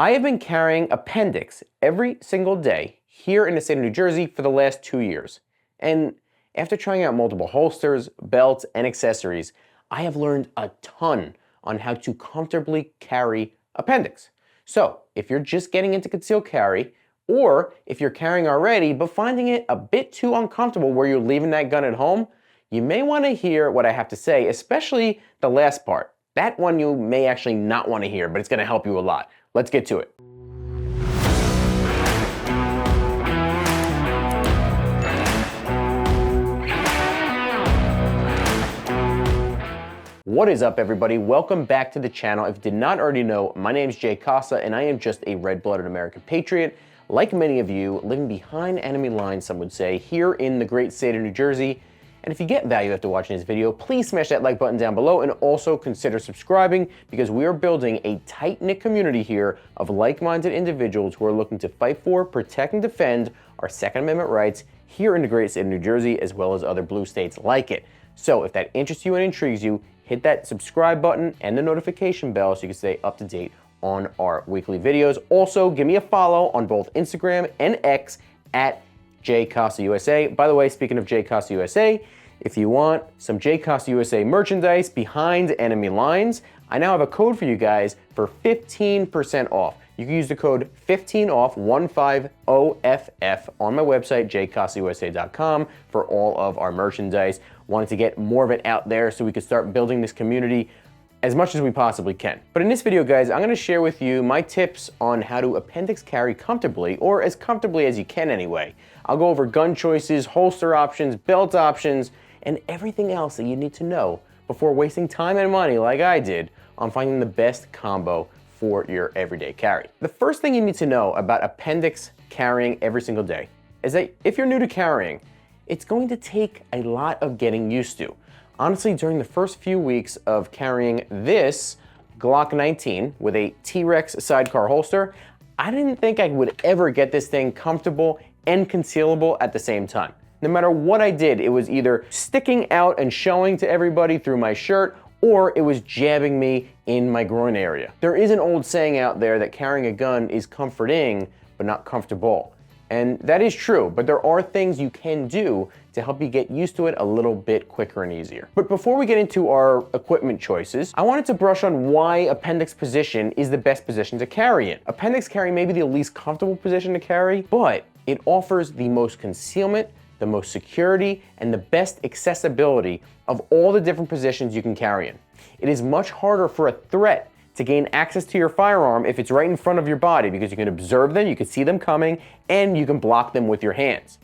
I have been carrying Appendix every single day here in the state of New Jersey for the last 2 years. And after trying out multiple holsters, belts, and accessories, I have learned a ton on how to comfortably carry Appendix. So if you're just getting into concealed carry, or if you're carrying already but finding it a bit too uncomfortable where you're leaving that gun at home, you may want to hear what I have to say, especially the last part. That one you may actually not want to hear, but it's going to help you a lot. Let's get to it. What is up, everybody? Welcome back to the channel. If you did not already know, my name is Jay Casa, and I am just a red-blooded American patriot, like many of you, living behind enemy lines, some would say, here in the great state of New Jersey. And if you get value after watching this video, please smash that like button down below and also consider subscribing, because we are building a tight-knit community here of like-minded individuals who are looking to fight for, protect, and defend our Second Amendment rights here in the great state of New Jersey, as well as other blue states like it. So if that interests you and intrigues you, hit that subscribe button and the notification bell so you can stay up to date on our weekly videos. Also, give me a follow on both Instagram and X at JCasaUSA. By the way, speaking of JCasaUSA, if you want some JCasaUSA merchandise behind enemy lines, I now have a code for you guys for 15% off. You can use the code 15OFF, 150FF, on my website, jcasausa.com, for all of our merchandise. Wanted to get more of it out there so we could start building this community as much as we possibly can. But in this video, guys, I'm gonna share with you my tips on how to Appendix carry comfortably, or as comfortably as you can anyway. I'll go over gun choices, holster options, belt options, and everything else that you need to know before wasting time and money like I did on finding the best combo for your everyday carry. The first thing you need to know about Appendix carrying every single day is that if you're new to carrying, it's going to take a lot of getting used to. Honestly, during the first few weeks of carrying this Glock 19 with a T-Rex sidecar holster, I didn't think I would ever get this thing comfortable and concealable at the same time. No matter what I did, it was either sticking out and showing to everybody through my shirt, or it was jabbing me in my groin area. There is an old saying out there that carrying a gun is comforting, but not comfortable. And that is true, but there are things you can do to help you get used to it a little bit quicker and easier. But before we get into our equipment choices, I wanted to brush on why Appendix position is the best position to carry in. Appendix carry may be the least comfortable position to carry, but it offers the most concealment, the most security, and the best accessibility of all the different positions you can carry in. It is much harder for a threat to gain access to your firearm if it's right in front of your body, because you can observe them, you can see them coming, and you can block them with your hands.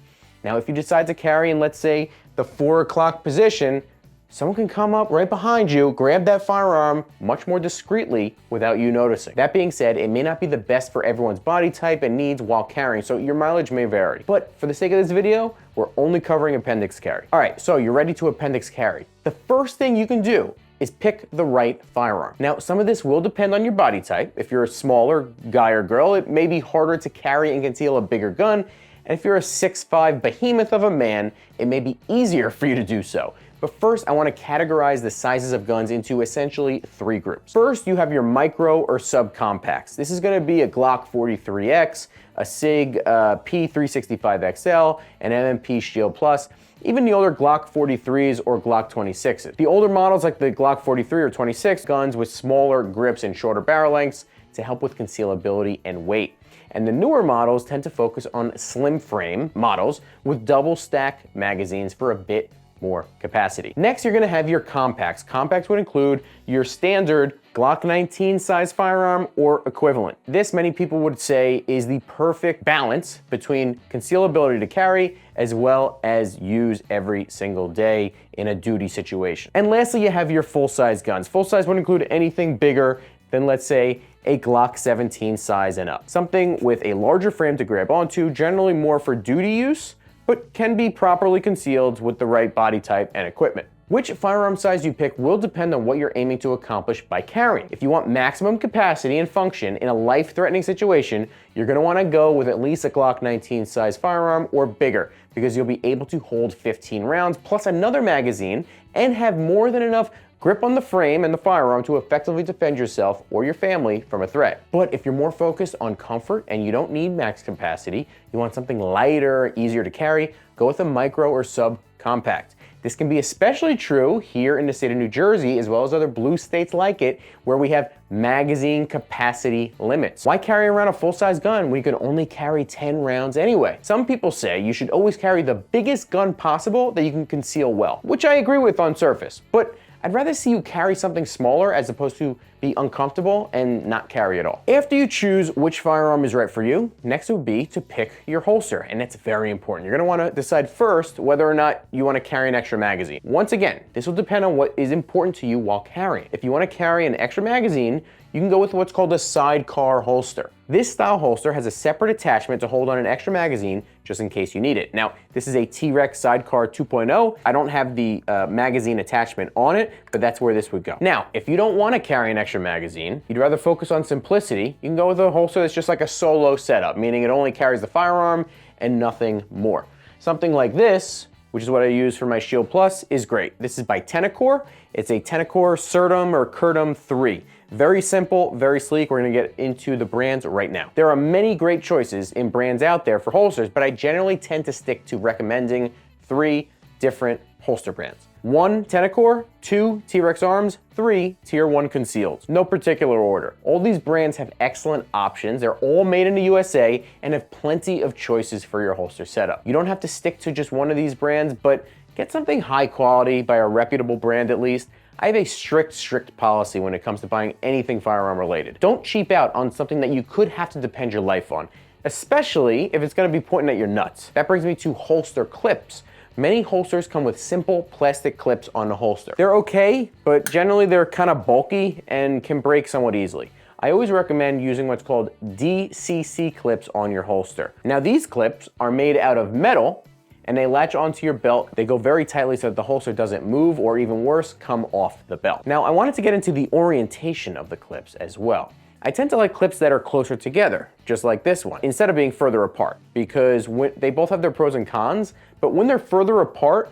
Now, if you decide to carry in, let's say, the 4 o'clock position, someone can come up right behind you, grab that firearm much more discreetly without you noticing. That being said, it may not be the best for everyone's body type and needs while carrying, so your mileage may vary. But for the sake of this video, we're only covering Appendix carry. All right, so you're ready to Appendix carry. The first thing you can do is pick the right firearm. Now, some of this will depend on your body type. If you're a smaller guy or girl, it may be harder to carry and conceal a bigger gun. And if you're a 6'5" behemoth of a man, it may be easier for you to do so. But first, I want to categorize the sizes of guns into essentially 3 groups. First, you have your micro or subcompacts. This is going to be a Glock 43X, a SIG P365XL, an M&P Shield Plus, even the older Glock 43s or Glock 26s. The older models like the Glock 43 or 26 guns with smaller grips and shorter barrel lengths to help with concealability and weight. And the newer models tend to focus on slim frame models with double stack magazines for a bit more capacity. Next, you're gonna have your compacts. Compacts would include your standard Glock 19 size firearm or equivalent. This, many people would say, is the perfect balance between concealability to carry as well as use every single day in a duty situation. And lastly, you have your full-size guns. Full-size would include anything bigger than, let's say, a Glock 17 size and up. Something with a larger frame to grab onto, generally more for duty use, but can be properly concealed with the right body type and equipment. Which firearm size you pick will depend on what you're aiming to accomplish by carrying. If you want maximum capacity and function in a life-threatening situation, you're gonna wanna go with at least a Glock 19 size firearm or bigger, because you'll be able to hold 15 rounds plus another magazine and have more than enough grip on the frame and the firearm to effectively defend yourself or your family from a threat. But if you're more focused on comfort and you don't need max capacity, you want something lighter, easier to carry, go with a micro or sub-compact. This can be especially true here in the state of New Jersey, as well as other blue states like it, where we have magazine capacity limits. Why carry around a full-size gun when you can only carry 10 rounds anyway? Some people say you should always carry the biggest gun possible that you can conceal well, which I agree with on surface, but I'd rather see you carry something smaller as opposed to be uncomfortable and not carry at all. After you choose which firearm is right for you, next would be to pick your holster, and that's very important. You're gonna wanna decide first whether or not you wanna carry an extra magazine. Once again, this will depend on what is important to you while carrying. If you wanna carry an extra magazine, you can go with what's called a sidecar holster. This style holster has a separate attachment to hold on an extra magazine just in case you need it. Now, this is a T-Rex Sidecar 2.0. I don't have the magazine attachment on it, but that's where this would go. Now, if you don't want to carry an extra magazine, you'd rather focus on simplicity, you can go with a holster that's just like a solo setup, meaning it only carries the firearm and nothing more. Something like this, which is what I use for my Shield Plus, is great. This is by Tenacor. It's a Tenacor Certum or Curtum 3. Very simple, very sleek. We're gonna get into the brands right now. There are many great choices in brands out there for holsters, but I generally tend to stick to recommending 3 different holster brands. 1, Tenacor, 2, T-Rex Arms, 3, Tier 1 Concealed. No particular order. All these brands have excellent options. They're all made in the USA and have plenty of choices for your holster setup. You don't have to stick to just one of these brands, but get something high quality by a reputable brand at least. I have a strict policy when it comes to buying anything firearm related. Don't cheap out on something that you could have to depend your life on, especially if it's gonna be pointing at your nuts. That brings me to holster clips. Many holsters come with simple plastic clips on the holster. They're okay, but generally they're kind of bulky and can break somewhat easily. I always recommend using what's called DCC clips on your holster. Now these clips are made out of metal and they latch onto your belt. They go very tightly so that the holster doesn't move or even worse, come off the belt. Now I wanted to get into the orientation of the clips as well. I tend to like clips that are closer together, just like this one, instead of being further apart, because they both have their pros and cons, but when they're further apart,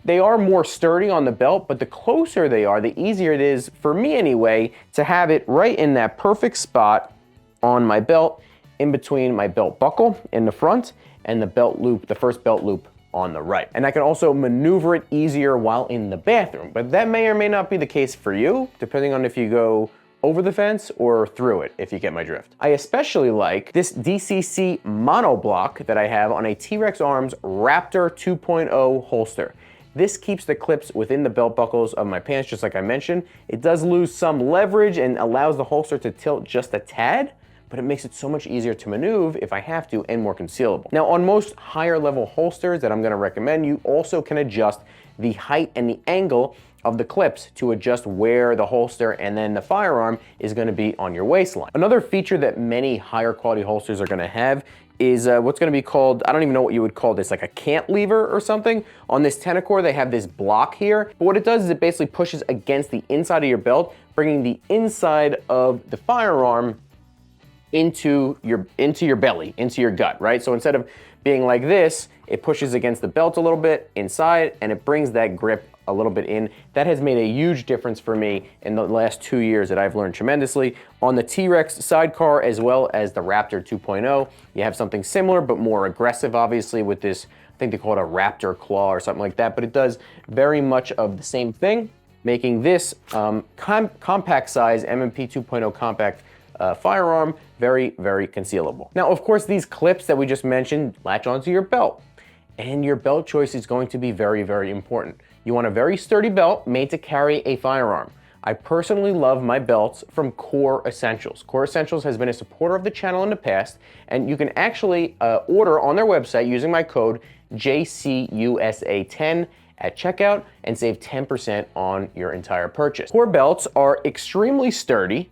they are more sturdy on the belt, but the closer they are, the easier it is, for me anyway, to have it right in that perfect spot on my belt, in between my belt buckle in the front and the belt loop, the first belt loop on the right. And I can also maneuver it easier while in the bathroom, but that may or may not be the case for you, depending on if you go over the fence or through it, if you get my drift. I especially like this DCC monoblock that I have on a T-Rex Arms Raptor 2.0 holster. This keeps the clips within the belt buckles of my pants, just like I mentioned. It does lose some leverage and allows the holster to tilt just a tad, but it makes it so much easier to maneuver if I have to and more concealable. Now on most higher level holsters that I'm gonna recommend, you also can adjust the height and the angle of the clips to adjust where the holster and then the firearm is gonna be on your waistline. Another feature that many higher quality holsters are gonna have is what's gonna be called, I don't even know what you would call this, like a cantilever or something. On this Tenacor, they have this block here, but what it does is it basically pushes against the inside of your belt, bringing the inside of the firearm into your belly, into your gut, right? So instead of being like this, it pushes against the belt a little bit inside and it brings that grip a little bit in. That has made a huge difference for me in the last 2 years that I've learned tremendously. On the T-Rex Sidecar as well as the Raptor 2.0, you have something similar but more aggressive obviously with this, I think they call it a Raptor Claw or something like that, but it does very much of the same thing, making this compact size M&P 2.0 compact firearm very, very concealable. Now, of course, these clips that we just mentioned latch onto your belt, and your belt choice is going to be very, very important. You want a very sturdy belt made to carry a firearm. I personally love my belts from Core Essentials. Core Essentials has been a supporter of the channel in the past, and you can actually order on their website using my code JCUSA10 at checkout and save 10% on your entire purchase. Core belts are extremely sturdy,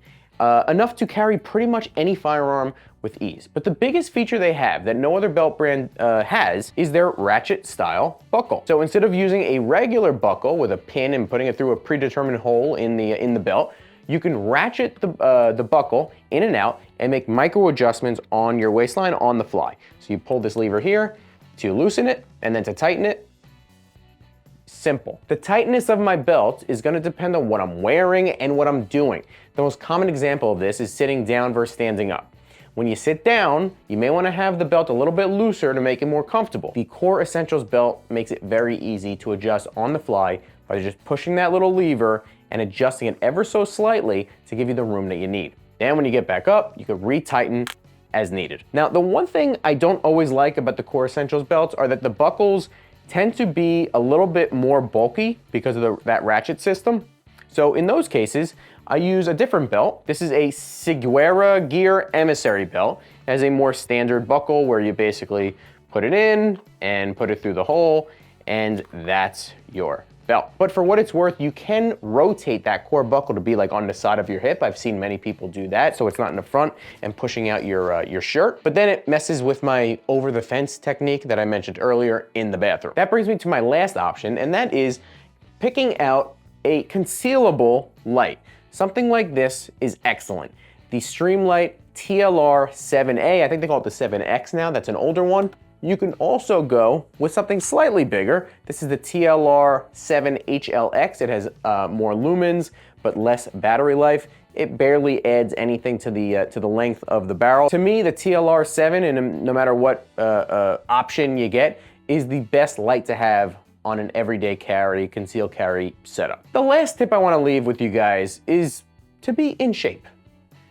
enough to carry pretty much any firearm with ease. But the biggest feature they have that no other belt brand has is their ratchet style buckle. So instead of using a regular buckle with a pin and putting it through a predetermined hole in the belt, you can ratchet the buckle in and out and make micro adjustments on your waistline on the fly. So you pull this lever here to loosen it, and then to tighten it, simple. The tightness of my belt is going to depend on what I'm wearing and what I'm doing. The most common example of this is sitting down versus standing up. When you sit down, you may want to have the belt a little bit looser to make it more comfortable. The Core Essentials belt makes it very easy to adjust on the fly by just pushing that little lever and adjusting it ever so slightly to give you the room that you need. Then when you get back up, you can retighten as needed. Now, the one thing I don't always like about the Core Essentials belts are that the buckles tend to be a little bit more bulky because of that ratchet system. So in those cases, I use a different belt. This is a Seguera Gear Emissary belt. It has a more standard buckle where you basically put it in and put it through the hole, and that's your belt. But for what it's worth, you can rotate that core buckle to be like on the side of your hip. I've seen many people do that, so it's not in the front and pushing out your shirt. But then it messes with my over the fence technique that I mentioned earlier in the bathroom. That brings me to my last option, and that is picking out a concealable light. Something like this is excellent. The Streamlight TLR 7A, I think they call it the 7X now, that's an older one. You can also go with something slightly bigger. This is the TLR 7HLX. It has more lumens, but less battery life. It barely adds anything to the length of the barrel. To me, the TLR 7, and no matter what option you get, is the best light to have on an everyday carry, concealed carry setup. The last tip I want to leave with you guys is to be in shape.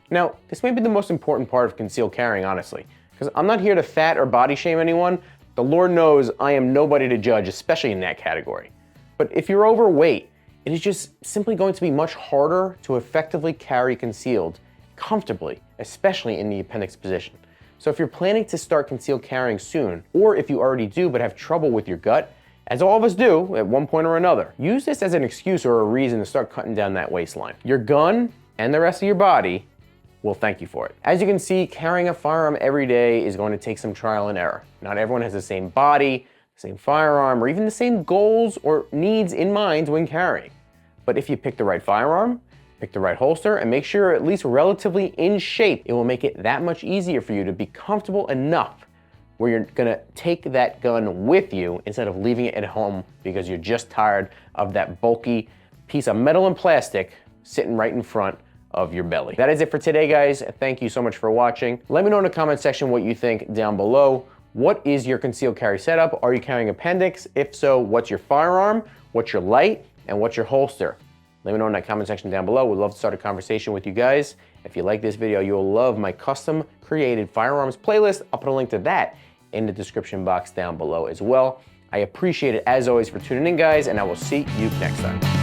Now, this may be the most important part of concealed carrying, honestly, because I'm not here to fat or body shame anyone. The Lord knows I am nobody to judge, especially in that category. But if you're overweight, it is just simply going to be much harder to effectively carry concealed comfortably, especially in the appendix position. So if you're planning to start concealed carrying soon, or if you already do but have trouble with your gut, as all of us do at one point or another, use this as an excuse or a reason to start cutting down that waistline. Your gun and the rest of your body will thank you for it. As you can see, carrying a firearm every day is going to take some trial and error. Not everyone has the same body, the same firearm, or even the same goals or needs in mind when carrying. But if you pick the right firearm, pick the right holster, and make sure you're at least relatively in shape, it will make it that much easier for you to be comfortable enough where you're gonna take that gun with you instead of leaving it at home because you're just tired of that bulky piece of metal and plastic sitting right in front of your belly. That is it for today, guys. Thank you so much for watching. Let me know in the comment section what you think down below. What is your concealed carry setup? Are you carrying appendix? If so, what's your firearm? What's your light? And what's your holster? Let me know in that comment section down below. We'd love to start a conversation with you guys. If you like this video, you'll love my custom created firearms playlist. I'll put a link to that in the description box down below as well. I appreciate it as always for tuning in, guys, and I will see you next time.